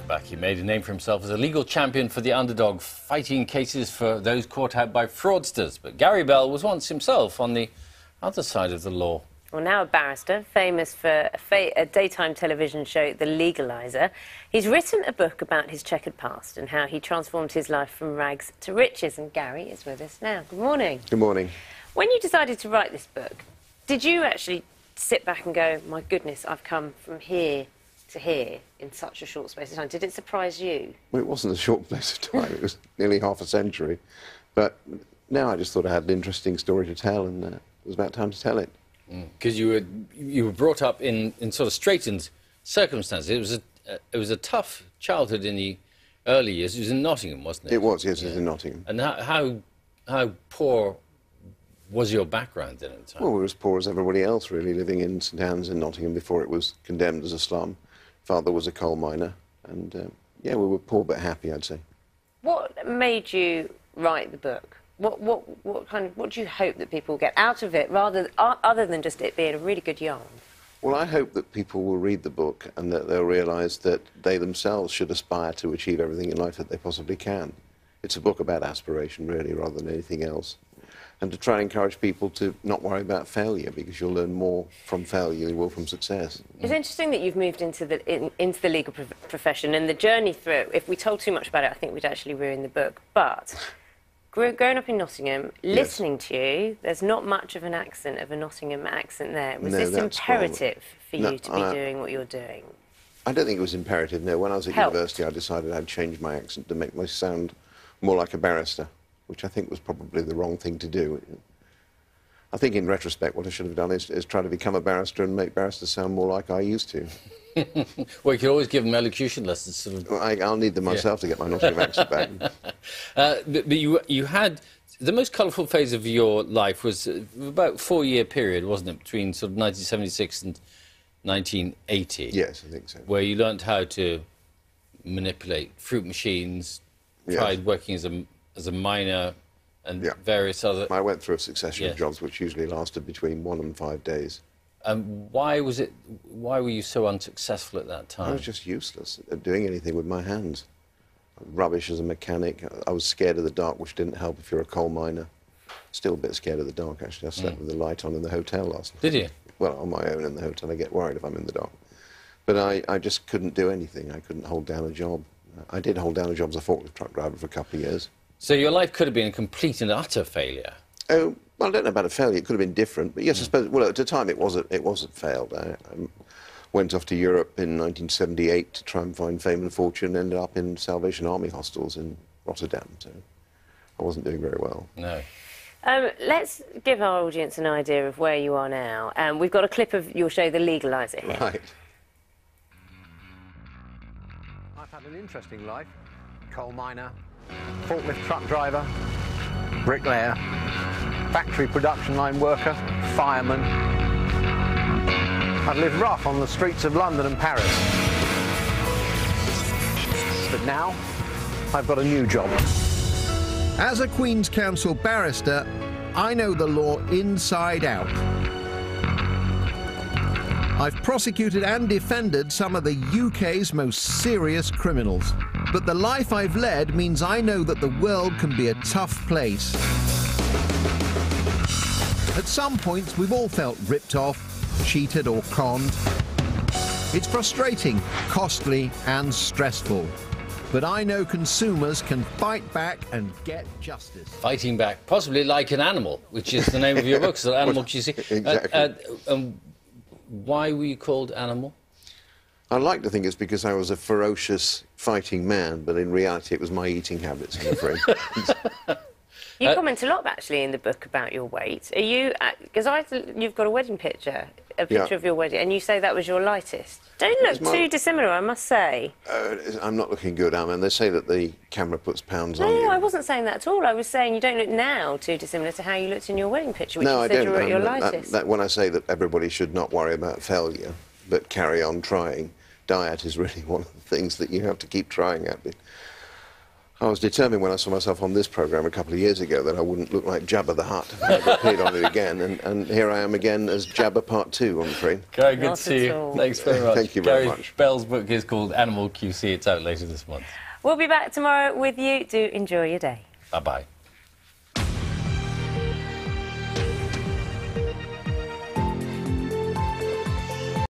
back, he made a name for himself as a legal champion for the underdog, fighting cases for those caught out by fraudsters. But Gary Bell was once himself on the other side of the law. Well, now a barrister, famous for a daytime television show, The Legaliser. He's written a book about his checkered past and how he transformed his life from rags to riches. And Gary is with us now. Good morning. Good morning. When you decided to write this book, did you actually sit back and go, my goodness, I've come from here to here in such a short space of time? Did it surprise you? Well, it wasn't a short space of time. It was nearly half a century. But now I just thought I had an interesting story to tell, and it was about time to tell it. Because you were brought up in sort of straitened circumstances. It was a tough childhood in the early years. It was in Nottingham, wasn't it? It was, yes, it was in Nottingham. And how poor was your background then at the time? Well, we were as poor as everybody else, really, living in St Anne's in Nottingham before it was condemned as a slum. Father was a coal miner, and yeah, we were poor but happy, I'd say. What made you write the book? What do you hope that people get out of it, other than just it being a really good yarn? Well, I hope that people will read the book and that they'll realise that they themselves should aspire to achieve everything in life that they possibly can. It's a book about aspiration, really, rather than anything else. And to try and encourage people to not worry about failure, because you'll learn more from failure than you will from success. It's interesting that you've moved into the legal profession, and the journey through. If we told too much about it, I think we'd actually ruin the book. But growing up in Nottingham, listening to you, there's not much of an accent, of a Nottingham accent there. Was this imperative for you to be doing what you're doing? I don't think it was imperative, no. When I was at university, I decided I'd change my accent to make my sound more like a barrister, which I think was probably the wrong thing to do. I think in retrospect what I should have done is try to become a barrister and make barristers sound more like I used to. Well, you could always give them elocution lessons. Sort of. Well, I'll need them myself to get my Nottingham accent back. But you had... The most colourful phase of your life was about a 4-year period, wasn't it, between sort of 1976 and 1980? Yes, I think so. Where you learnt how to manipulate fruit machines, tried working as a miner and various other... I went through a succession of jobs which usually lasted between 1 and 5 days. Why were you so unsuccessful at that time? I was just useless at doing anything with my hands. Rubbish as a mechanic. I was scared of the dark, which didn't help if you're a coal miner. Still a bit scared of the dark, actually. I slept with the light on in the hotel last night. Did you? Well, on my own in the hotel. I get worried if I'm in the dark. But I just couldn't do anything. I couldn't hold down a job. I did hold down a job as a forklift truck driver for a couple of years. So your life could have been a complete and utter failure? Oh, well, I don't know about a failure. It could have been different. But yes, I suppose, well, at the time it wasn't failed. I went off to Europe in 1978 to try and find fame and fortune, and ended up in Salvation Army hostels in Rotterdam. So I wasn't doing very well. No. Let's give our audience an idea of where you are now. We've got a clip of your show, The Legaliser, here. Right. I've had an interesting life. Coal miner, forklift truck driver, bricklayer, factory production line worker, fireman. I've lived rough on the streets of London and Paris. But now, I've got a new job. As a Queen's Counsel barrister, I know the law inside out. I've prosecuted and defended some of the UK's most serious criminals. But the life I've led means I know that the world can be a tough place. At some points, we've all felt ripped off, cheated or conned. It's frustrating, costly and stressful. But I know consumers can fight back and get justice. Fighting back, possibly like an animal, which is the name of your book, so Animal QC. Exactly. Why were you called Animal? I like to think it's because I was a ferocious fighting man, but in reality it was my eating habits, I'm afraid. You comment a lot, actually, in the book about your weight. Are you... Because you've got a wedding picture, of your wedding, and you say that was your lightest. Don't look too dissimilar, I must say. I'm not looking good, I mean, they say that the camera puts pounds on you. No, I wasn't saying that at all. I was saying you don't look now too dissimilar to how you looked in your wedding picture, which you said you were at your lightest. When I say that everybody should not worry about failure, but carry on trying, diet is really one of the things that you have to keep trying at. I was determined when I saw myself on this programme a couple of years ago that I wouldn't look like Jabba the Hutt if I ever appeared on it again, and here I am again as Jabba Part 2, I'm afraid. Gary, good Not to see at you. all. Thanks very much. Thank you very Gary much. Bell's book is called Animal QC. It's out later this month. We'll be back tomorrow with you. Do enjoy your day. Bye-bye.